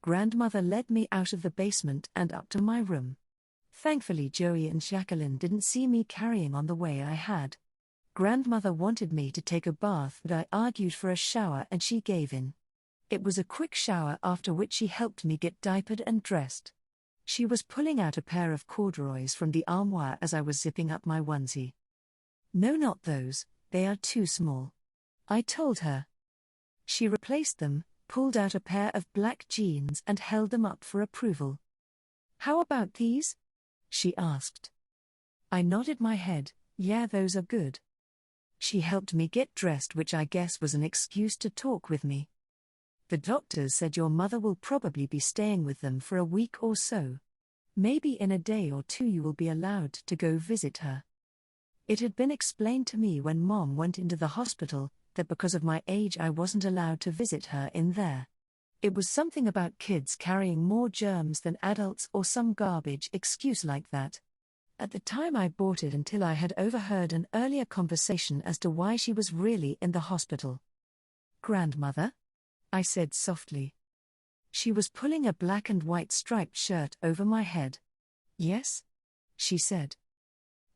grandmother led me out of the basement and up to my room. Thankfully Joey and Jacqueline didn't see me carrying on the way I had. Grandmother wanted me to take a bath, but I argued for a shower and she gave in. It was a quick shower, after which she helped me get diapered and dressed. She was pulling out a pair of corduroys from the armoire as I was zipping up my onesie. "No, not those, they are too small," I told her. She replaced them, pulled out a pair of black jeans and held them up for approval. "How about these?" she asked. I nodded my head. "Yeah, those are good." She helped me get dressed, which I guess was an excuse to talk with me. "The doctors said your mother will probably be staying with them for a week or so. Maybe in a day or two you will be allowed to go visit her." It had been explained to me when Mom went into the hospital that because of my age I wasn't allowed to visit her in there. It was something about kids carrying more germs than adults or some garbage excuse like that. At the time I bought it until I had overheard an earlier conversation as to why she was really in the hospital. "Grandmother?" I said softly. She was pulling a black and white striped shirt over my head. "Yes?" she said.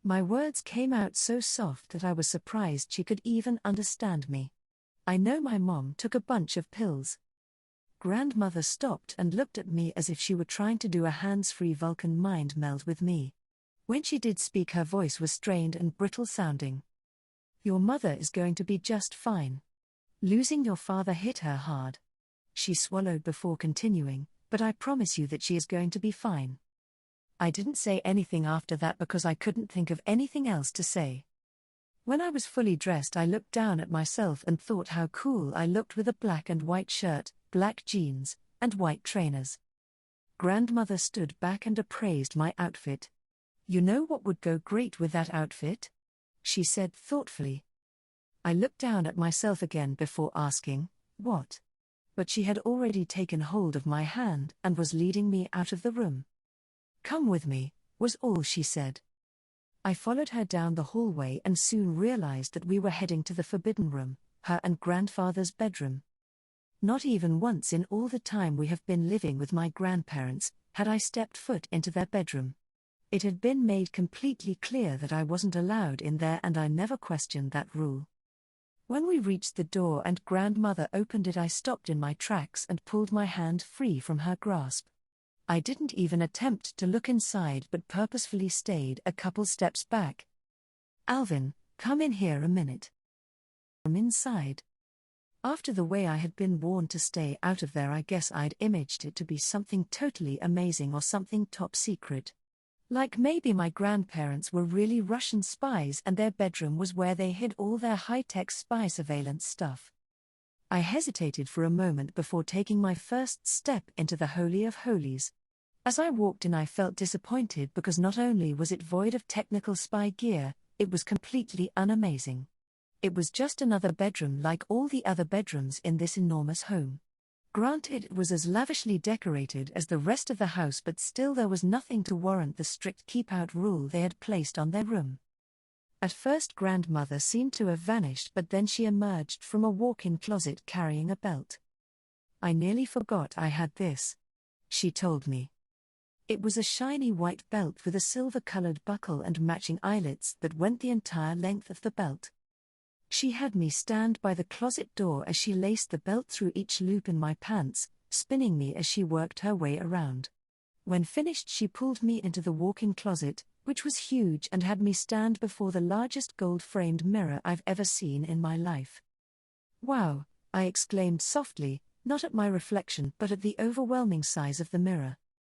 My words came out so soft that I was surprised she could even understand me. "I know my mom took a bunch of pills." Grandmother stopped and looked at me as if she were trying to do a hands-free Vulcan mind meld with me. When she did speak, her voice was strained and brittle sounding. "Your mother is going to be just fine. Losing your father hit her hard." She swallowed before continuing, "But I promise you that she is going to be fine." I didn't say anything after that because I couldn't think of anything else to say. When I was fully dressed, I looked down at myself and thought how cool I looked with a black and white shirt, black jeans, and white trainers. Grandmother stood back and appraised my outfit. "You know what would go great with that outfit?" she said thoughtfully. I looked down at myself again before asking, "What?" But she had already taken hold of my hand and was leading me out of the room. "Come with me," was all she said. I followed her down the hallway and soon realized that we were heading to the forbidden room, her and grandfather's bedroom. Not even once in all the time we have been living with my grandparents had I stepped foot into their bedroom. It had been made completely clear that I wasn't allowed in there, and I never questioned that rule. When we reached the door and grandmother opened it, I stopped in my tracks and pulled my hand free from her grasp. I didn't even attempt to look inside but purposefully stayed a couple steps back. "Alvin, come in here a minute." From inside. After the way I had been warned to stay out of there, I guess I'd imaged it to be something totally amazing or something top secret. Like maybe my grandparents were really Russian spies and their bedroom was where they hid all their high-tech spy surveillance stuff. I hesitated for a moment before taking my first step into the Holy of Holies. As I walked in, I felt disappointed because not only was it void of technical spy gear, it was completely unamazing. It was just another bedroom like all the other bedrooms in this enormous home. Granted, it was as lavishly decorated as the rest of the house, but still there was nothing to warrant the strict keep-out rule they had placed on their room. At first grandmother seemed to have vanished, but then she emerged from a walk-in closet carrying a belt. "I nearly forgot I had this," she told me. It was a shiny white belt with a silver-colored buckle and matching eyelets that went the entire length of the belt. She had me stand by the closet door as she laced the belt through each loop in my pants, spinning me as she worked her way around. When finished, she pulled me into the walk-in closet, which was huge and had me stand before the largest gold-framed mirror I've ever seen in my life. "Wow," I exclaimed softly, not at my reflection but at the overwhelming size of the mirror.